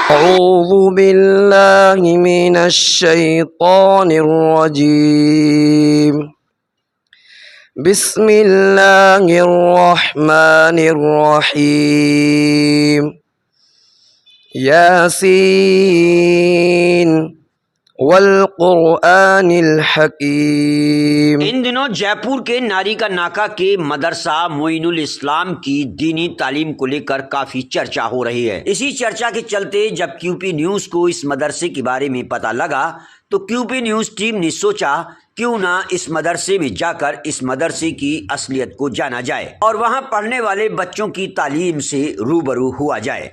أعوذ بالله من الشيطان الرجيم. بسم الله الرحمن الرحيم. یاسین والقرآن الحکیم. ان دنوں جے پور کے ناری کا ناکا کے مدرسہ معین الاسلام کی دینی تعلیم کو لے کر کافی چرچا ہو رہی ہے. اسی چرچا کے چلتے جب کیو پی نیوز کو اس مدرسے کے بارے میں پتہ لگا تو کیو پی نیوز ٹیم نے سوچا کیوں نہ اس مدرسے میں جا کر اس مدرسے کی اصلیت کو جانا جائے اور وہاں پڑھنے والے بچوں کی تعلیم سے روبرو ہوا جائے.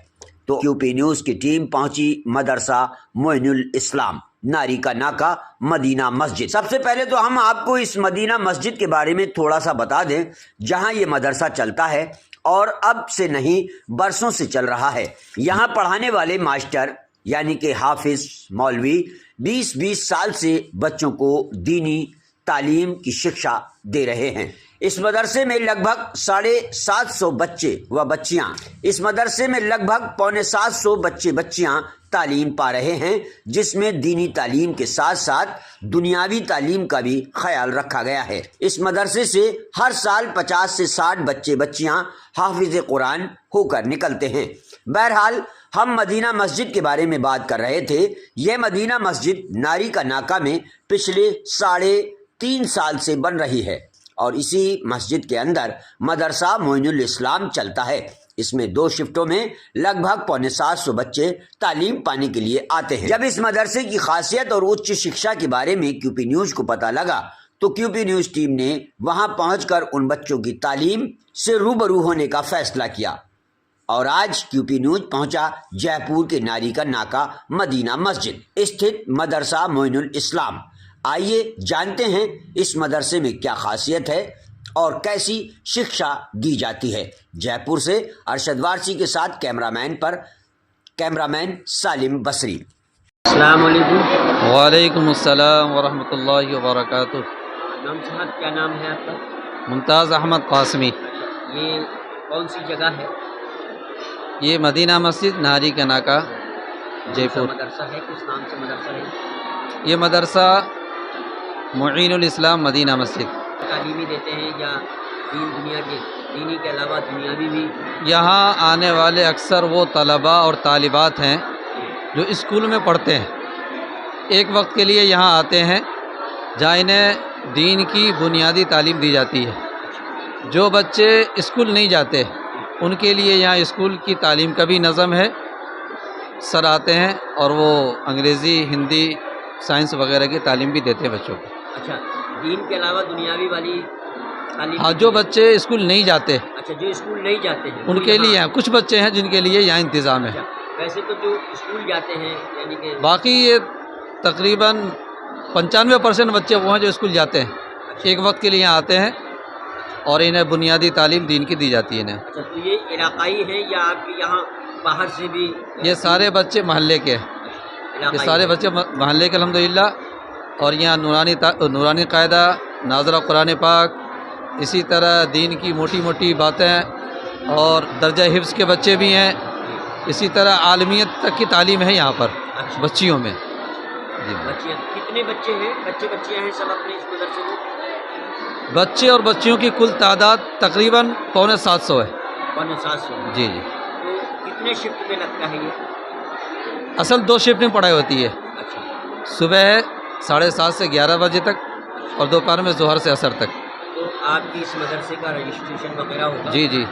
تو کیو پی نیوز کی ٹیم پہنچی مدرسہ معین الاسلام ناری کا ناکا مدینہ مسجد. سب سے پہلے تو ہم آپ کو اس مدینہ مسجد کے بارے میں تھوڑا سا بتا دیں جہاں یہ مدرسہ چلتا ہے اور اب سے نہیں برسوں سے چل رہا ہے. یہاں پڑھانے والے ماسٹر یعنی کہ حافظ مولوی 20 سال سے بچوں کو دینی تعلیم کی شکشا دے رہے ہیں. اس مدرسے میں لگ بھگ 750 بچے و بچیاں پونے 700 بچے بچیاں تعلیم پا رہے ہیں، جس میں دینی تعلیم کے ساتھ ساتھ دنیاوی تعلیم کا بھی خیال رکھا گیا ہے. اس مدرسے سے ہر سال 50 سے 60 بچے بچیاں حافظ قرآن ہو کر نکلتے ہیں. بہرحال ہم مدینہ مسجد کے بارے میں بات کر رہے تھے. یہ مدینہ مسجد ناری کا ناکا میں پچھلے 3.5 سال سے بن رہی ہے اور اسی مسجد کے اندر مدرسہ معین الاسلام چلتا ہے. اس میں 2 شفٹوں میں لگ بھگ پونے 700 بچے تعلیم پانے کے لیے آتے ہیں. جب اس مدرسے کی خاصیت اور اچ شکشا کے بارے میں کیو پی نیوز کو پتہ لگا تو کیو پی نیوز ٹیم نے وہاں پہنچ کر ان بچوں کی تعلیم سے روبرو ہونے کا فیصلہ کیا اور آج کیو پی نیوز پہنچا جے پور کے ناری کا ناکا مدینہ مسجد استھت مدرسہ معین الاسلام. آئیے جانتے ہیں اس مدرسے میں کیا خاصیت ہے اور کیسی شکشا دی جاتی ہے. جے پور سے ارشد وارسی کے ساتھ کیمرامین سالم بصری. السلام علیکم. وعلیکم السلام ورحمۃ اللہ وبرکاتہ. نام صاحب کیا نام ہے آپ کا؟ ممتاز احمد قاسمی. یہ کون سی جگہ ہے؟ یہ مدینہ مسجد ناری کا ناکا جے پور. مدرسہ ہے کس نام سے مدرسہ ہے؟ یہ مدرسہ معین الاسلام مدینہ مسجد. تعلیمی دیتے ہیں یا دنیا کے دینی کے علاوہ دنیاوی بھی؟ یہاں آنے والے اکثر وہ طلباء اور طالبات ہیں جو اسکول میں پڑھتے ہیں، ایک وقت کے لیے یہاں آتے ہیں جہاں انہیں دین کی بنیادی تعلیم دی جاتی ہے. جو بچے اسکول نہیں جاتے ان کے لیے یہاں اسکول کی تعلیم کا بھی نظم ہے. سر آتے ہیں اور وہ انگریزی، ہندی، سائنس وغیرہ کی تعلیم بھی دیتے ہیں بچوں کو. اچھا، دین کے علاوہ دنیاوی والی تعلیم؟ ہاں، جو بچے اسکول نہیں جاتے اچھا، جو اسکول نہیں جاتے ہیں ان کے لیے کچھ بچے ہیں جن کے لیے یہاں انتظام ہے. ویسے تو جو اسکول جاتے ہیں یعنی کہ باقی یہ تقریباً 95% بچے وہ ہیں جو اسکول جاتے ہیں، ایک وقت کے لیے یہاں آتے ہیں اور انہیں بنیادی تعلیم دین کی دی جاتی ہے انہیں. اچھا، تو یہ علاقائی ہیں یا آپ کے یہاں باہر سے بھی؟ یہ سارے بچے محلے کے ہیں، یہ سارے بچے محلے کے الحمدللہ. اور یہاں نورانی قاعدہ، ناظرہ قرآن پاک، اسی طرح دین کی موٹی موٹی باتیں اور درجہ حفظ کے بچے بھی ہیں. اسی طرح عالمیت تک کی تعلیم ہے یہاں پر بچیوں میں. جی، بچیاں کتنے بچے ہیں؟ بچیاں ہیں سب اپنے اس مدرسے میں؟ بچے اور بچیوں کی کل تعداد تقریباً پونے 700 ہے. پونے 700؟ جی جی. تو کتنے شفٹ میں لگتا ہے یہ؟ اصل 2 شفٹ میں پڑھائی ہوتی ہے. اچھا، صبح 7:30 سے 11 بجے تک اور دوپہر میں ظہر سے عصر تک. تو آپ کی اس مدرسے کا رجسٹریشن وغیرہ ہوگا؟ جی جی،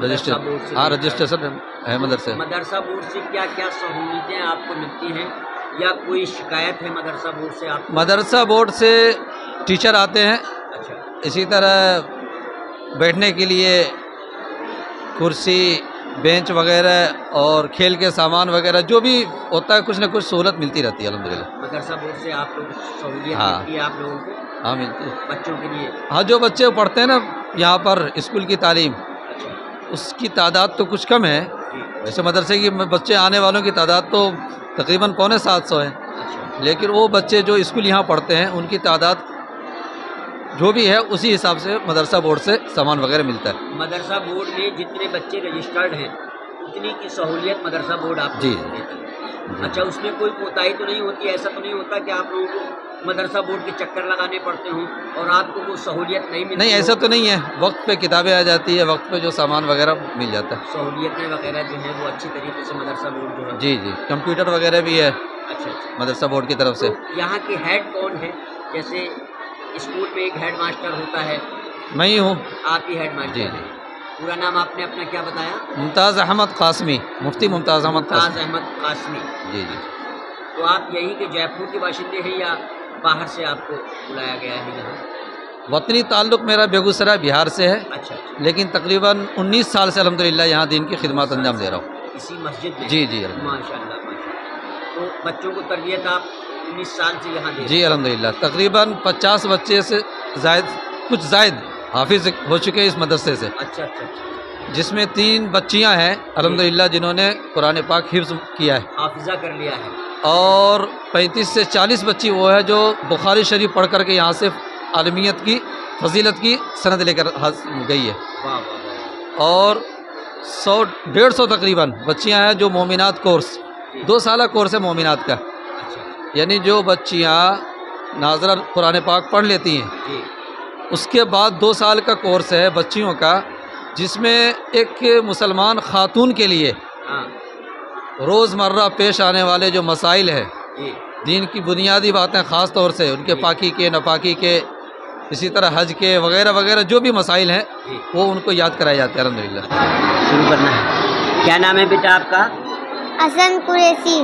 رجسٹریشن ہے مدرسے. مدرسہ بورڈ سے کیا کیا سہولتیں آپ کو ملتی ہیں یا کوئی شکایت ہے مدرسہ بورڈ سے آپ کو؟ مدرسہ بورڈ سے ٹیچر آتے ہیں، اچھا، اسی طرح بیٹھنے کے لیے کرسی، بینچ وغیرہ اور کھیل کے سامان وغیرہ جو بھی ہوتا ہے کچھ نہ کچھ سہولت ملتی رہتی ہے الحمدللہ. مدرسہ بورڈ سے آپ لوگ سہولیت ملتی ہے آپ لوگوں کو؟ ہاں ملتی ہے بچوں کے لیے. ہاں، جو بچے پڑھتے ہیں نا یہاں پر اسکول کی تعلیم، اچھا، اس کی تعداد تو کچھ کم ہے. ویسے مدرسے کی بچے آنے والوں کی تعداد تو تقریباً پونے 700 ہے، لیکن وہ بچے جو اسکول یہاں پڑھتے ہیں ان کی تعداد جو بھی ہے اسی حساب سے مدرسہ بورڈ سے سامان وغیرہ ملتا ہے. مدرسہ بورڈ میں جتنے بچے رجسٹرڈ ہیں اتنی کی سہولیت مدرسہ بورڈ آپ کو جی دیتا ہے۔ اچھا، اس میں کوئی کوتاہی تو نہیں ہوتی؟ ایسا تو نہیں ہوتا کہ آپ لوگوں کو مدرسہ بورڈ کے چکر لگانے پڑتے ہوں اور آپ کو وہ سہولیت نہیں ملتی؟ نہیں ایسا تو نہیں ہے، وقت پہ کتابیں آ جاتی ہے، وقت پہ جو سامان وغیرہ مل جاتا ہے۔ سہولیتیں وغیرہ جو ہیں وہ اچھی طریقے سے مدرسہ بورڈ جو ہے؟ جی جی، کمپیوٹر وغیرہ بھی ہے اچھا اچھا۔ مدرسہ بورڈ کی طرف سے۔ تو یہاں کے ہیڈ کون ہے؟ جیسے اسکول میں ایک ہیڈ ماسٹر ہوتا ہے، میں ہی ہوں۔ آپ ہی ہیڈ ماسٹر جی ہیں۔ پورا نام آپ نے اپنا کیا بتایا؟ ممتاز احمد قاسمی، مفتی ممتاز احمد ممتاز قاسمی۔ احمد قاسمی۔ جی جی، تو آپ یہیں کے جے پور کے باشندے ہیں یا باہر سے آپ کو بلایا گیا ہے یہاں؟ وطنی تعلق میرا بیگوسرائے بہار سے ہے، اچھا اچھا، لیکن تقریباً 19 سال سے الحمدللہ یہاں دین کی خدمات انجام دے رہا ہوں۔ اسی مسجد میں؟ جی جی الحمدللہ۔ ماشاء اللہ ماشاء اللہ۔ تو بچوں کو تربیت آپ 19 سال سے یہاں دے رہے ہیں؟ جی الحمدللہ، تقریباً 50 بچے سے زائد، کچھ زائد حافظ ہو چکے اس مدرسے سے، اچھا اچھا اچھا، جس میں 3 بچیاں ہیں الحمدللہ جنہوں نے قرآن پاک حفظ کیا ہے، حافظہ کر لیا ہے۔ اور 35 سے 40 بچی وہ ہے جو بخاری شریف پڑھ کر کے یہاں سے عالمیت کی فضیلت کی سند لے کر گئی ہے، واہ واہ واہ۔ اور 100-150 تقریباً بچیاں ہیں جو مومنات کورس، 2 سالہ کورس ہے مومنات کا، اچھا یعنی جو بچیاں ناظرہ قرآن پاک پڑھ لیتی ہیں جی اس کے بعد 2 سال کا کورس ہے بچیوں کا، جس میں ایک مسلمان خاتون کے لیے ہاں روزمرہ پیش آنے والے جو مسائل ہیں، جی دین کی بنیادی باتیں، خاص طور سے ان کے پاکی کے، ناپاکی کے، اسی طرح حج کے وغیرہ وغیرہ جو بھی مسائل ہیں جی، وہ ان کو یاد کرائے جاتے ہیں الحمدللہ۔ شروع کرنا ہے۔ کیا نام ہے بیٹا آپ کا؟ حسن قریشی۔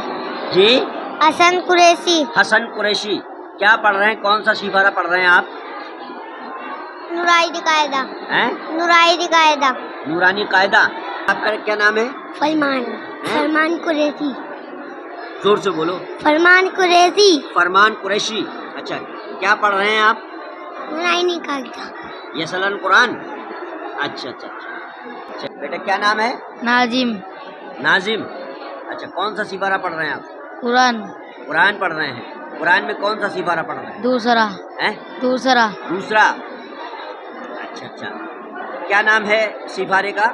جی حسن قریشی۔ حسن قریشی۔ کیا پڑھ رہے ہیں؟ کون سا سپارہ پڑھ رہے ہیں آپ؟ نورانی قاعدہ۔ ہیں؟ نورانی قاعدہ۔ نورانی قاعدہ۔ آپ کا کیا نام ہے؟ فرمان۔ فرمان قریشی۔ زور سے بولو۔ فرمان قریشی۔ فرمان قریشی۔ اچھا، کیا پڑھ رہے ہیں آپ؟ نورانی قاعدہ۔ یسلن قرآن۔ اچھا اچھا اچھا اچھا، بیٹا کیا نام ہے؟ ناظم۔ ناظم۔ اچھا، کون سا سپارہ پڑھ رہے ہیں آپ؟ قرآن۔ قرآن پڑھ رہے ہیں۔ قرآن میں کون سا سپارہ پڑھ رہے ہیں؟ دوسرا۔ ہیں؟ دوسرا۔ دوسرا۔ اچھا اچھا، کیا نام ہے سپارے کا؟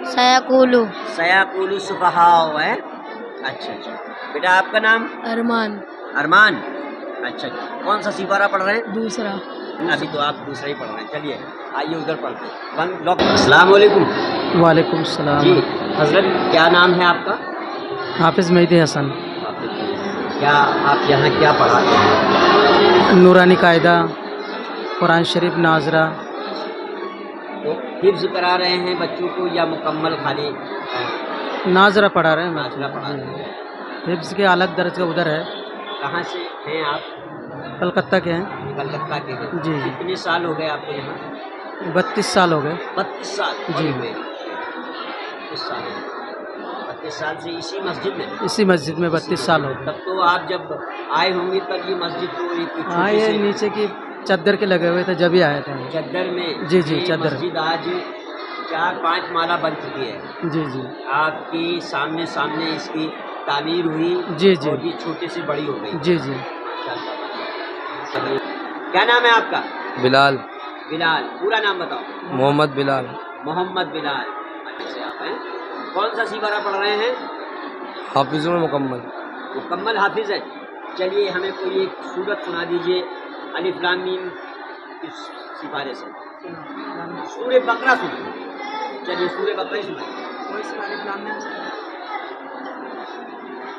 سیقولو۔ سیقول السفہاء ہے۔ اچھا اچھا، بیٹا آپ کا نام؟ ارمان۔ ارمان۔ اچھا، کون سا سپارہ پڑھ رہے ہیں؟ دوسرا۔ ابھی تو آپ دوسرا ہی پڑھ رہے ہیں، چلیے آئیے ادھر پڑھتے ہیں۔ السلام علیکم۔ وعلیکم السلام۔ جی حضرت، کیا نام ہے آپ کا؟ حافظ مہدی حسن۔ کیا آپ یہاں کیا پڑھاتے ہیں؟ نورانی قاعدہ، قرآن شریف ناظرہ۔ تو حفظ کرا رہے ہیں بچوں کو یا مکمل خالی ناظرہ پڑھا رہے ہیں۔ ناظرہ پڑھا رہے ہیں؟ حفظ کے الگ درجہ ادھر ہے، کہاں سے ہیں آپ؟ کلکتہ کے ہیں۔ کلکتہ کے ہیں؟ جی۔ کتنے سال ہو گئے آپ کو یہاں؟ 32 سال ہو گئے۔ 32 سال جی۔ 32 سال 32 سال سے اسی مسجد میں؟ اسی مسجد میں 32 سال ہو گئے۔ تب تو آپ جب آئے ہوں گے تب یہ مسجد کو ایک ہاں، چھوٹی یہ سی نیچے کی چادر کے لگے ہوئے تھے جب ہی آئے تھے۔ چادر میں؟ جی جی، یہ چادر۔ مسجد آج 4-5 مالا بن چکی ہے۔ جی جی آپ کی سامنے اس کی تعمیر ہوئی؟ جی جی۔ اور یہ چھوٹی سے بڑی ہو گئی؟ جی جی۔ چلیے، کیا نام ہے آپ کا؟ بلال، بلال۔ پورا نام بتاؤ۔ محمد بلال، محمد بلال۔ اچھا سے آپ ہیں؟ کون سا سپارہ پڑھ رہے ہیں؟ حافظ میں مکمل۔ مکمل حافظ ہے؟ چلیے ہمیں کوئی ایک سورت سنا دیجئے الف لام میم اس سپارے سے۔ سورہ بقرہ سنا۔ چلیے سورہ بقرہ سنائیں۔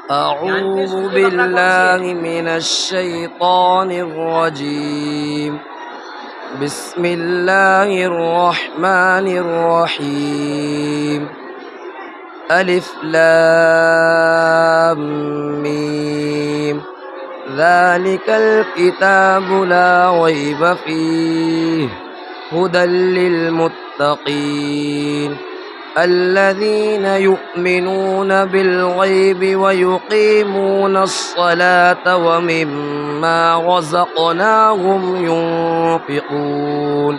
أعوذ بالله من الشيطان الرجيم. بسم الله الرحمن الرحيم. ألف لام ميم. ذلك الكتاب لا ريب فيه هدى للمتقين الذين يؤمنون بالغيب ويقيمون الصلاة ومما رزقناهم ينفقون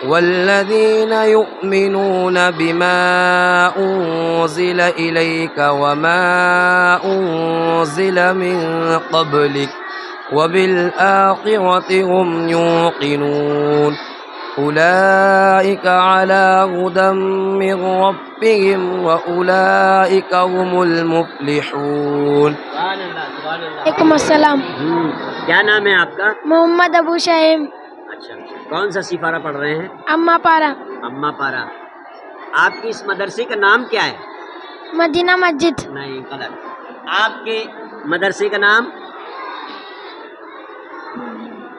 والذين يؤمنون بما أنزل إليك وما أنزل من قبلك وبالآخرة هم يوقنون أولئك على هدى من ربهم وأولئك هم المفلحون. وعلیکم السلام. کیا نام ہے آپ کا؟ محمد ابو شہیم. اچھا، کون سا سپارہ پڑھ رہے ہیں؟ اما پارا. اما پارا. آپ کی اس مدرسے کا نام کیا ہے؟ مدینہ مسجد. نہیں، غلط. آپ کے مدرسے کا نام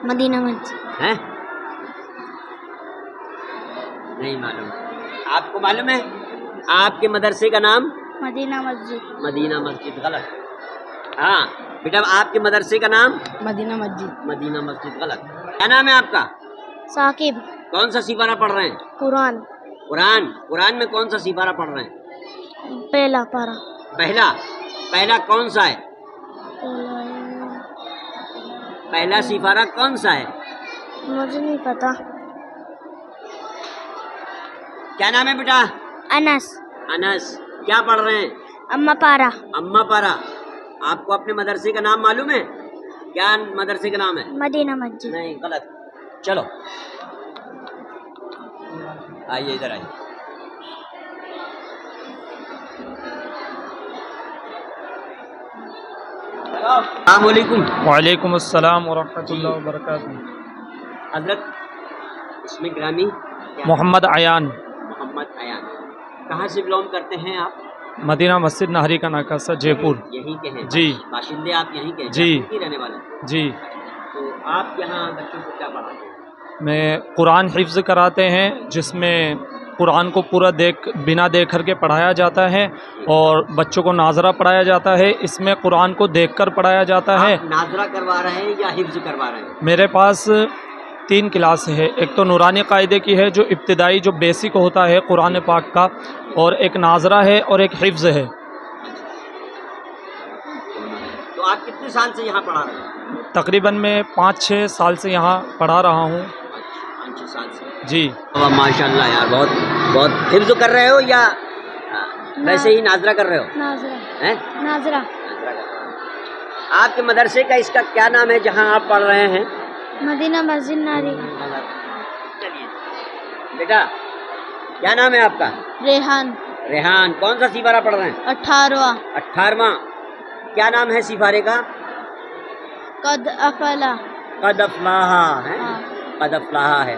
مدینہ مسجد. ہے؟ نہیں معلوم. آپ کو معلوم ہے آپ کے مدرسے کا نام؟ مدینہ مسجد. مدینہ مسجد. غلط. ہاں بیٹا، آپ کے مدرسے کا نام؟ مدینہ مسجد. مدینہ مسجد. غلط. کیا نام ہے آپ کا؟ ثاقب. کون سا سپارہ پڑھ رہے ہیں؟ قرآن. قرآن میں کون سا سپارہ پڑھ رہے ہیں؟ پہلا پارا. پہلا کون سا ہے؟ پہلا سپارہ کون سا ہے؟ مجھے نہیں پتا. کیا نام ہے بیٹا؟ انس. کیا پڑھ رہے ہیں؟ اما پارا. اما پارا. آپ کو اپنے مدرسے کا نام معلوم ہے؟ کیا مدرسے کا نام ہے؟ مدینہ مسجد. نہیں، غلط. چلو آئیے ادھر آئیے. السلام علیکم. وعلیکم السلام ورحمۃ اللہ وبرکاتہ. حضرت اس میں گرامی محمد عیان، محمد عیان. کہاں سے بلونگ کرتے ہیں آپ؟ مدینہ مسجد نہری کا ناکاسہ، جے پور. یہیں کے ہیں؟ جی. باشندے آپ یہیں کے ہیں؟ جی. یہیں رہنے والے ہیں؟ جی. تو آپ یہاں بچوں کو کیا پڑھاتے ہیں؟ میں قرآن حفظ کراتے ہیں، جس میں قرآن کو پورا بنا دیکھ کر کے پڑھایا جاتا ہے، اور بچوں کو ناظرہ پڑھایا جاتا ہے. اس میں قرآن کو دیکھ کر پڑھایا جاتا ہے. آپ ناظرہ کروا رہے ہیں یا حفظ کروا رہے ہیں؟ میرے پاس 3 کلاس ہے. ایک تو نورانی قاعدے کی ہے، جو ابتدائی جو بیسک ہوتا ہے قرآن پاک کا، اور ایک ناظرہ ہے، اور ایک حفظ ہے. تو آپ کتنے سال سے یہاں پڑھا رہے ہیں؟ تقریباً میں 5-6 سال سے یہاں پڑھا رہا ہوں. 5-6 سال سے. جی. ماشاء اللہ یار، بہت حفظ کر رہے ہو یا ویسے ہی ناظرہ کر رہے ہو؟ ناظرہ. ہیں؟ ناظرہ. آپ کے مدرسے کا اس کا کیا نام ہے جہاں آپ پڑھ رہے ہیں؟ مدینہ مسجد ناری. چلیے بیٹا، کیا نام ہے آپ کا؟ ریحان. کون سا سپارہ پڑھ رہے ہیں؟ 18واں. کیا نام ہے سپارے کا؟ قد افلا. قد افلاح ہے. قد افلاح ہے.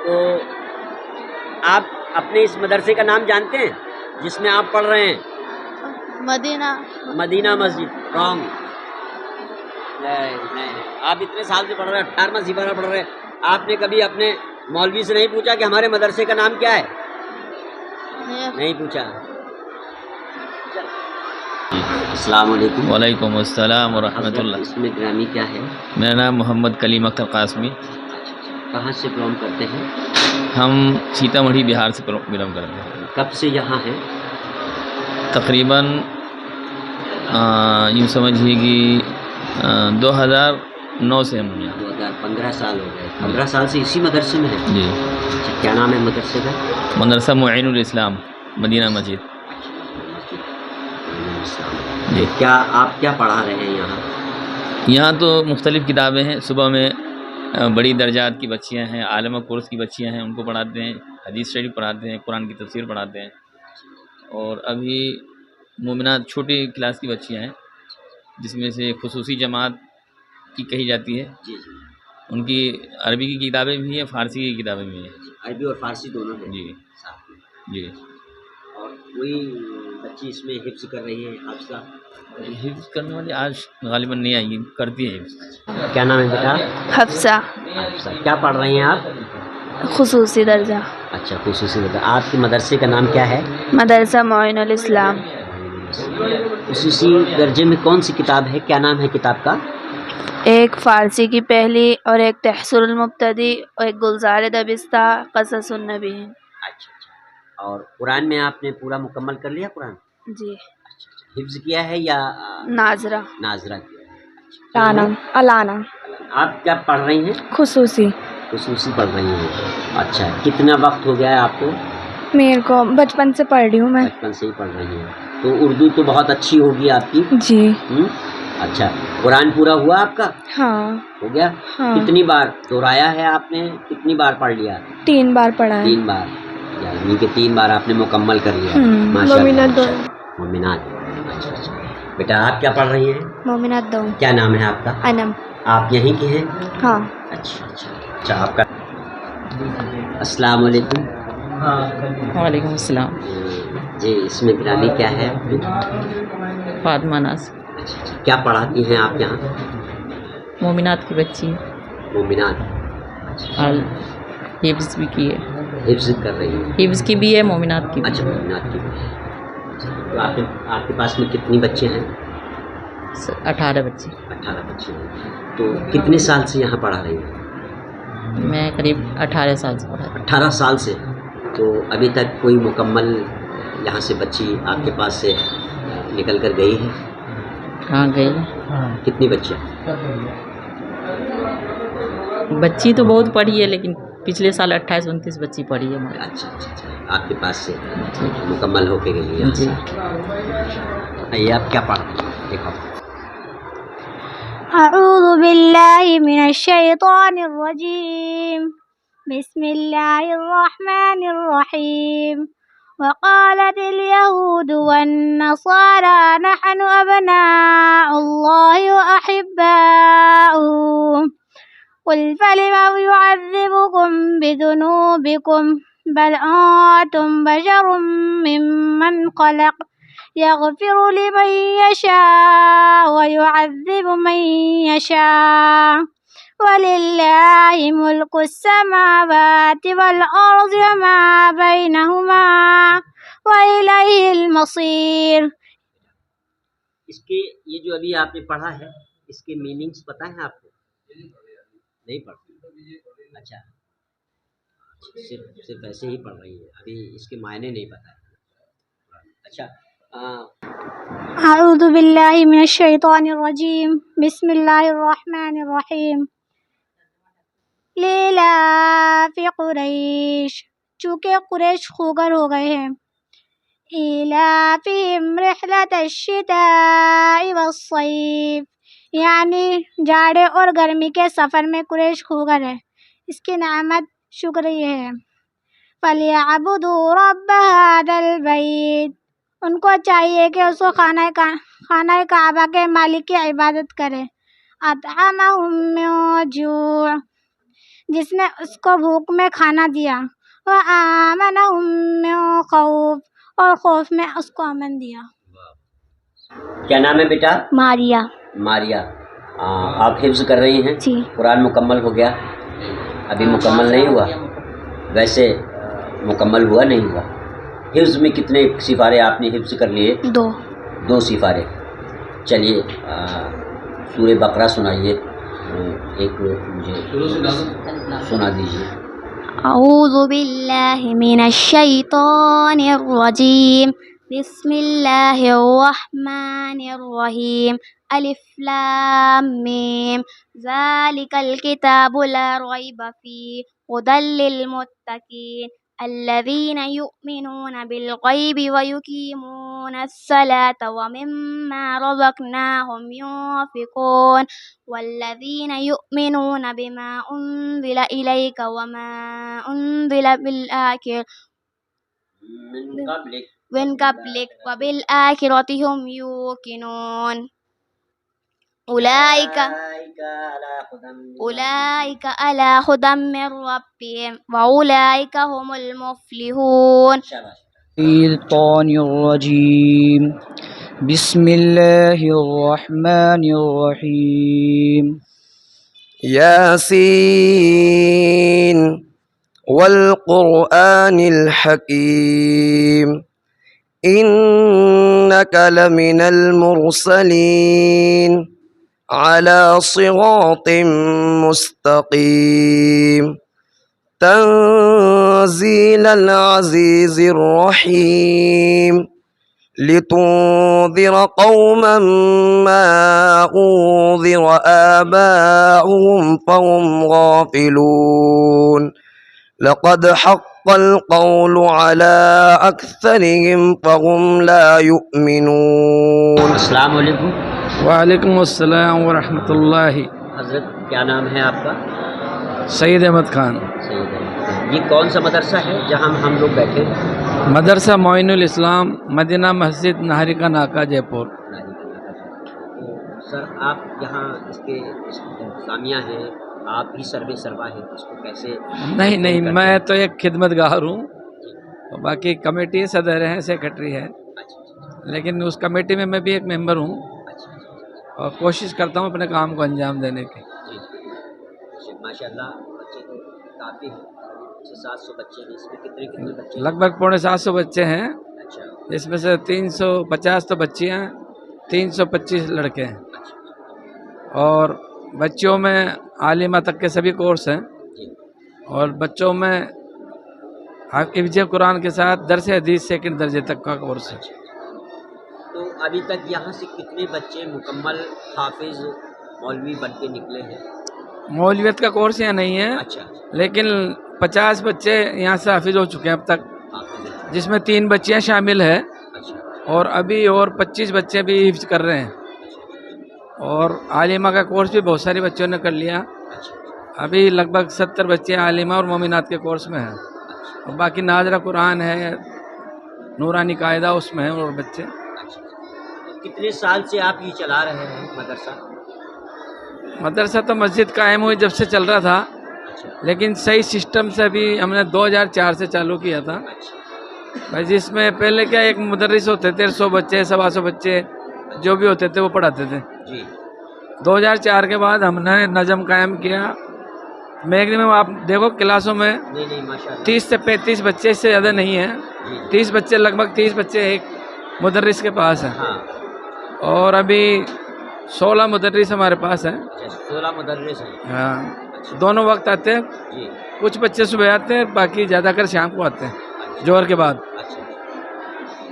تو آپ اپنے اس مدرسے کا نام جانتے ہیں جس میں آپ پڑھ رہے ہیں؟ مدینہ مسجد. رانگ. نہیں. آپ اتنے سال سے پڑھ رہے ہیں، 18واں سپارہ پڑھ رہے ہیں. آپ نے کبھی اپنے مولوی سے نہیں پوچھا کہ ہمارے مدرسے کا نام کیا ہے؟ نہیں پوچھا. السلام علیکم. وعلیکم السلام ورحمۃ اللہ. اس میں گرامی کیا ہے؟ میرا نام محمد کلیم اختر قاسمی. کہاں سے بلونگ کرتے ہیں؟ ہم سیتامڑھی بہار سے بلونگ کرتے ہیں. کب سے یہاں ہیں؟ تقریباً یوں سمجھیے کہ 2009 سے ہم یہاں. 15 سال ہو گئے. 15 سال سے اسی مدرسے میں ہیں؟ جی. کیا نام ہے مدرسے کا؟ مدرسہ معین الاسلام مدینہ مسجد. جی. کیا آپ کیا پڑھا رہے ہیں یہاں؟ یہاں تو مختلف کتابیں ہیں. صبح میں بڑی درجات کی بچیاں ہیں، عالمہ کورس کی بچیاں ہیں، ان کو پڑھاتے ہیں. حدیث شریف پڑھاتے ہیں، قرآن کی تفسیر پڑھاتے ہیں. اور ابھی مومنات چھوٹی کلاس کی بچیاں ہیں، جس میں سے خصوصی جماعت کی کہی جاتی ہے. جی. ان کی عربی کی کتابیں بھی ہیں، فارسی کی کتابیں بھی ہیں. عربی اور فارسی دونوں ہیں؟ جی. جی. اور کوئی بچی اس میں حفظ کر رہی ہے؟ حفظہ حفظ کرنے والی آج غالباً نہیں آئی، کرتی ہے حفظ. کیا نام ہے بیٹا؟ حفصہ. کیا پڑھ رہی ہیں آپ؟ خصوصی درجہ. اچھا، خصوصی درجہ. آپ کے مدرسے کا نام کیا ہے؟ مدرسہ معین الاسلام. خصوصی درجے میں کون سی کتاب ہے؟ کیا نام ہے کتاب کا؟ ایک فارسی کی پہلی، اور ایک تحصیل المبتدی، اور ایک گلزار دبستہ قصص النبی. اچھا. اور قرآن میں آپ نے پورا مکمل کر لیا قرآن؟ جی. حفظ کیا ہے یا ناظرہ کیا ہے؟ الانا. آپ کیا پڑھ رہی ہیں؟ خصوصی پڑھ رہی ہیں. اچھا. کتنا وقت ہو گیا ہے آپ کو؟ میرے کو بچپن سے پڑھ رہی ہوں میں. بچپن سے ہی پڑھ رہی ہیں. تو اردو تو بہت اچھی ہوگی آپ کی. جی. اچھا، قرآن پورا ہوا آپ کا؟ ہاں ہو گیا؟ ہاں کتنی بار دہرایا ہے آپ نے؟ کتنی بار پڑھ لیا؟ 3 بار پڑھا ہے. 3 بار، یعنی کہ 3 بار آپ نے مکمل کر لیا. ماشاء اللہ. مومنات. اچھا اچھا. بیٹا آپ کیا پڑھ رہی ہیں؟ مومنات دو. کیا نام ہے آپ کا؟ انم. آپ یہیں کے ہیں؟ ہاں. اچھا اچھا اچھا. آپ کا السلام علیکم. وعلیکم السلام. جی اس میں گرامی کیا ہے؟ فاطمہ ناز. اچھا اچھا. کیا پڑھاتی ہیں آپ یہاں؟ مومنات کی بچی مومنات. اور حفظ بھی کی ہے. حفظ کر رہی ہیں؟ حفظ کی بھی ہے، مومنات کی بھی. اچھا مومنات کی بھی. تو آپ کے پاس میں کتنی بچے ہیں؟ 18 بچے. 18 بچے ہیں. تو کتنے سال سے یہاں پڑھا رہی ہیں؟ میں قریب 18 سال سے پڑھا. 18 سال سے. تو ابھی تک کوئی مکمل یہاں سے بچی آپ کے پاس سے نکل کر گئی ہے؟ ہاں گئی. کتنی بچے؟ بچی تو بہت پڑھی ہے، لیکن پچھلے سال 28-29 بچی پڑھی ہے ہماری. اچھا اچھا اچھا. آپ کے پاس سے مکمل ہو کے گئی ہے؟ جی. یہ آپ کیا پڑھتے ہیں؟ دیکھو. اعوذ باللہ من الشیطان الرجیم. بسم اللہ الرحمن الرحیم. وقالت اليهود والنصارى نحن أبناء الله وأحباؤه قل فلم يعذبكم بذنوبكم بل أنتم بشر ممن خلق يغفر لمن يشاء ويعذب من يشاء وَلِلَّهِ مُلْكُ السَّمَاوَاتِ وَالْأَرْضِ وَمَا بَيْنَهُمَا وَإِلَيْهِ الْمَصِيرُ. اس کے یہ جو ابھی آپ نے پڑھا ہے اس کے میننگز پتہ ہیں آپ کو؟ نہیں پڑھتے؟ اچھا. صرف ایسے ہی پڑھ رہی ہیں، ابھی اس کے معنی نہیں پتہ ہے. اچھا. اعوذ باللہ من الشیطان الرجیم. بسم اللہ الرحمن الرحیم. لیلاف قریش، چونکہ قریش خوگر ہو گئے ہیں. ایلافہم رحلۃ الشتاء والصیف، یعنی جاڑے اور گرمی کے سفر میں قریش خوگر ہے، اس کی نعمت شکریہ ہے. فَلْيَعْبُدُوا رَبَّ هَذَا الْبَيْتِ، ان کو چاہیے کہ اس کو خانہ کعبہ کے مالک کی عبادت کرے. اطعمہم من جوع، جس نے اس کو بھوک میں کھانا دیا. وآمنہم من خوف، اور خوف میں اس کو امن دیا. کیا نام ہے بیٹا؟ ماریا. ماریا. آپ حفظ کر رہی ہیں؟ جی. قرآن مکمل ہو گیا؟ ابھی مکمل نہیں ہوا؟ ویسے مکمل ہوا نہیں ہوا؟ حفظ میں کتنے سپارے آپ نے حفظ کر لیے؟ 2 سپارے. چلیے سورہ بقرہ سنائیے، ایک مجھے سنا دیجیے. اعوذ باللہ من الشیطان الرجیم. بسم اللہ الرحمن الرحیم. الف لام میم ذالک الکتاب لا ریب فیہ ھدی للمتقین الذین یؤمنون بالغیب ویقیمون الصلاة ومما رزقناہم ينفقون والذین یؤمنون بما انزل الیک وما انزل من قبلک وبالآخرۃ هم یوقنون اولئک علی ھدی من ربہم واولئک هم المفلحون. الشیطان الرجیم. بسم اللہ الرحمن الرحیم. یاسین والقرآن الحکیم إنك لمن المرسلين على صراط مستقيم تنزيل العزيز الرحيم لتنذر قوما ما أنذر آباؤهم فهم غافلون لقد حق القول على أكثرهم فهم لا يؤمنون. السلام علیکم. وعلیکم السلام ورحمۃ اللہ. حضرت کیا نام ہے آپ کا؟ سید احمد خان. سید احمد. یہ کون سا مدرسہ ہے جہاں ہم لوگ بیٹھے؟ مدرسہ معین الاسلام مدینہ مسجد نہری کا ناکہ جے پور. سر آپ یہاں اس کے انتظامیہ ہیں، آپ ہی سربراہ ہیں، اس کو کیسے؟ نہیں میں تو ایک خدمت گار ہوں، باقی کمیٹی صدر ہیں، سیکرٹری ہے، لیکن اس کمیٹی میں بھی ایک ممبر ہوں اور کوشش کرتا ہوں اپنے کام کو انجام دینے کی. ماشاء اللہ بچے تو کافی ہیں، 600-700 بچے ہیں. اس میں کتنے بچے؟ لگ بھگ 750 بچے ہیں، اچھا. اس میں سے 350 تو بچیاں، 325 لڑکے ہیں، اور بچوں میں عالمہ تک کے سبھی کورس ہیں، اور بچوں میں حفظ قرآن کے ساتھ درس حدیث 2 درجے تک کا کورس ہے. تو ابھی تک یہاں سے کتنے بچے مکمل حافظ مولوی بن کے نکلے ہیں؟ مولویت کا کورس یہاں نہیں ہے، اچھا. لیکن 50 بچے یہاں سے حافظ ہو چکے ہیں اب تک، حافظ. جس میں 3 بچیاں شامل ہیں، اچھا. اور ابھی اور 25 بچے بھی حفظ کر رہے ہیں، اور عالمہ کا کورس بھی بہت سارے بچوں نے کر لیا. ابھی لگ بھگ 70 بچے عالمہ اور مومنات کے کورس میں ہیں، اور باقی ناظرہ قرآن ہے، نورانی قاعدہ اس میں ہیں اور بچے. کتنے سال سے آپ یہ چلا رہے ہیں مدرسہ؟ مدرسہ تو مسجد قائم ہوئی جب سے چل رہا تھا، لیکن صحیح سسٹم سے بھی ہم نے 2004 سے چالو کیا تھا. بھائی جس میں پہلے کیا ایک مدرس ہوتے تھے، 100 بچے 125 بچے جو بھی ہوتے تھے وہ پڑھاتے تھے. 2004 کے بعد ہم نے نظم قائم کیا. میگزیمم آپ دیکھو کلاسوں میں 30 سے 35 بچے، اس سے زیادہ نہیں ہیں. 30 بچے، لگ بھگ 30 بچے ایک مدرس کے پاس ہیں، اور ابھی 16 مدرس ہمارے پاس ہیں. 16 مدرس ہیں. ہاں، دونوں وقت آتے ہیں. کچھ بچے صبح آتے ہیں، باقی زیادہ کر شام کو آتے ہیں جوہر کے بعد.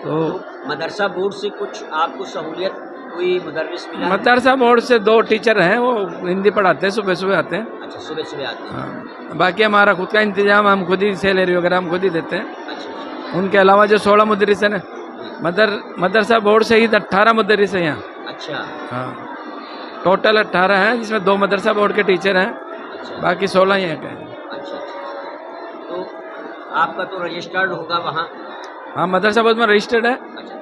تو مدرسہ بورڈ سے کچھ آپ کو سہولیت کوئی مدرس ملا؟ مدرسہ بورڈ سے 2 ٹیچر ہیں، وہ ہندی پڑھاتے ہیں، صبح آتے ہیں. اچھا، صبح آتے ہیں. ہاں، باقی ہمارا خود کا انتظام، ہم خود ہی سیلری وغیرہ ہم خود ہی دیتے ہیں. اچھا. ان کے علاوہ جو 16 مدرس ہیں، مدرسہ بورڈ سے ہی 18 مدرس ہیں یہاں. اچھا. ہاں، ٹوٹل 18 ہیں، جس میں 2 مدرسہ بورڈ کے ٹیچر ہیں، باقی 16 یہاں کے ہیں. اچھا. تو آپ کا تو رجسٹرڈ ہوگا وہاں؟ ہاں، مدرسہ بورڈ میں رجسٹرڈ ہے.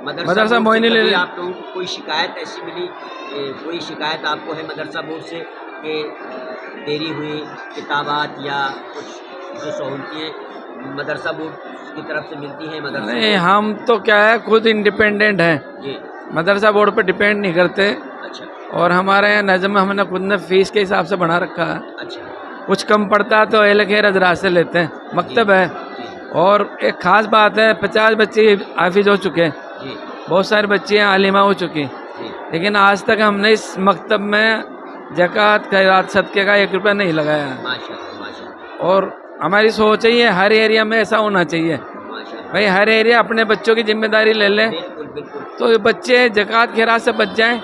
مدرسہ معین الاسلام. آپ لوگوں کو کوئی شکایت ایسی ملی، کوئی شکایت آپ کو ہے مدرسہ بورڈ سے کہ دیری ہوئی کتابات یا کچھ جو سہولتیں مدرسہ بورڈ کی طرف سے ملتی ہیں؟ مدرسہ نہیں، ہم تو کیا ہے خود انڈیپینڈنٹ ہیں، مدرسہ بورڈ پہ ڈیپینڈ نہیں کرتے. اچھا. اور ہمارے یہاں نظم ہم نے خود نے فیس کے حساب سے بنا رکھا ہے. اچھا. کچھ کم پڑتا تو اہل خیر حضرات سے لیتے ہیں، مکتب ہے. اور ایک خاص بات ہے، 50 بچے حافظ ہو چکے، بہت سارے بچے عالمہ ہو چکی، لیکن آج تک ہم نے اس مکتب میں زکوٰۃ خیرات صدقے کا 1 روپیہ نہیں لگایا ہے. اور ہماری سوچ ہے یہ ہر ایریا میں ایسا ہونا چاہیے. بھائی ہر ایریا اپنے بچوں کی ذمہ داری لے لیں تو بچے زکوٰۃ خیرات سے بچ جائیں.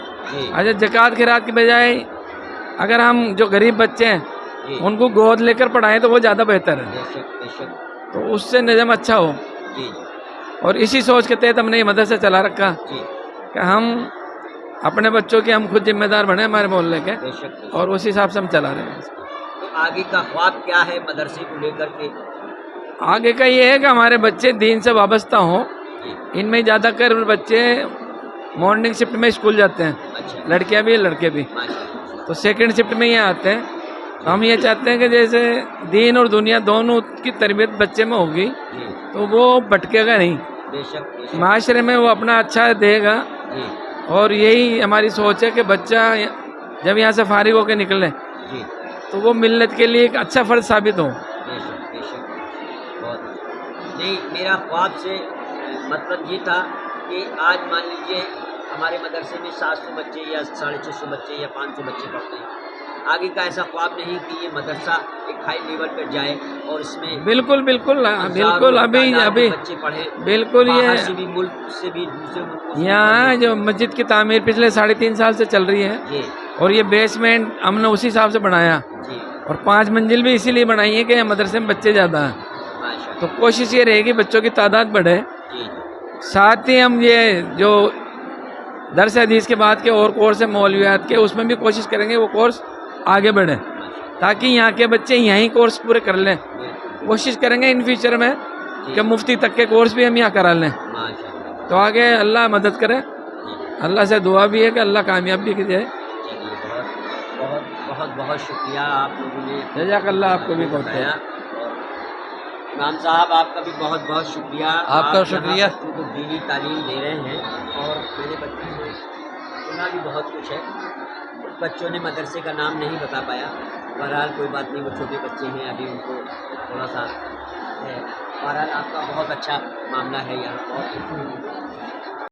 اچھا، زکوٰۃ خیرات کی بجائے اگر ہم جو غریب بچے ہیں ان کو گود لے کر پڑھائیں تو وہ زیادہ بہتر ہے، تو اس سے نظم اچھا ہو. اور اسی سوچ کے تحت ہم نے یہ مدرسہ چلا رکھا کہ ہم اپنے بچوں کے ہم خود ذمہ دار بنے ہمارے محلے کے، اور اسی حساب سے ہم چلا رہے ہیں. تو آگے کا خواب کیا ہے مدرسے کو لے کر کے؟ آگے کا یہ ہے کہ ہمارے بچے دین سے وابستہ ہوں. ان میں زیادہ کر بچے مارننگ شفٹ میں اسکول جاتے ہیں، لڑکیاں بھی لڑکے بھی، تو 2nd شفٹ میں یہ آتے ہیں. ہم یہ چاہتے ہیں کہ جیسے دین اور دنیا دونوں کی تربیت بچے میں ہوگی تو وہ بھٹکے گا نہیں، معاشرے میں وہ اپنا اچھا دے گا. اور یہی ہماری سوچ ہے کہ بچہ جب یہاں سے فارغ ہو کے نکلے تو وہ ملت کے لیے ایک اچھا فرد ثابت ہو. نہیں، میرا خواب سے مطلب یہ تھا کہ آج مان لیجیے ہمارے مدرسے میں 700 بچے یا 650 بچے یا 500 بچے پڑھتے ہیں. آگے کا ایسا خواب نہیں کہ یہ مدرسہ ایک ہائی لیول پر جائے اور اس میں بالکل ابھی بچے پڑھیں، بالکل. باہر سے بھی، ملک سے بھی، دوسرے ملکوں سے. یہاں جو مسجد کی تعمیر پچھلے 3.5 سال سے چل رہی ہے، اور یہ بیسمنٹ ہم نے اسی حساب سے بنایا، اور 5 منزل بھی اسی لیے بنائی ہے کہ مدرسے میں بچے زیادہ ہیں، تو کوشش یہ رہے گی بچوں کی تعداد بڑھے. ساتھ ہی ہم یہ جو درس حدیث کے بعد کے اور کورس ہیں مولویات کے، اس میں بھی کوشش کریں گے وہ کورس آگے بڑھیں تاکہ یہاں کے بچے یہیں کورس پورے کر لیں. کوشش کریں گے ان فیوچر میں کہ مفتی تک کے کورس بھی ہم یہاں کرا لیں. تو آگے اللہ مدد کرے. اللہ سے دعا بھی ہے کہ اللہ کامیاب بھی دے. بہت بہت بہت شکریہ آپ لوگوں نے. جزاک اللہ. آپ کو بھی بہت امام صاحب آپ کا بھی بہت بہت شکریہ. آپ کا شکریہ. بچوں کو دینی تعلیم دے رہے ہیں اور میرے بچوں نے سنا بھی بہت کچھ ہے. کچھ بچوں نے مدرسے کا نام نہیں بتا پایا. بہرحال کوئی بات نہیں، وہ چھوٹے بچے ہیں ابھی، ان کو تھوڑا سا ہے. بہرحال آپ کا بہت اچھا معاملہ ہے یہاں. اور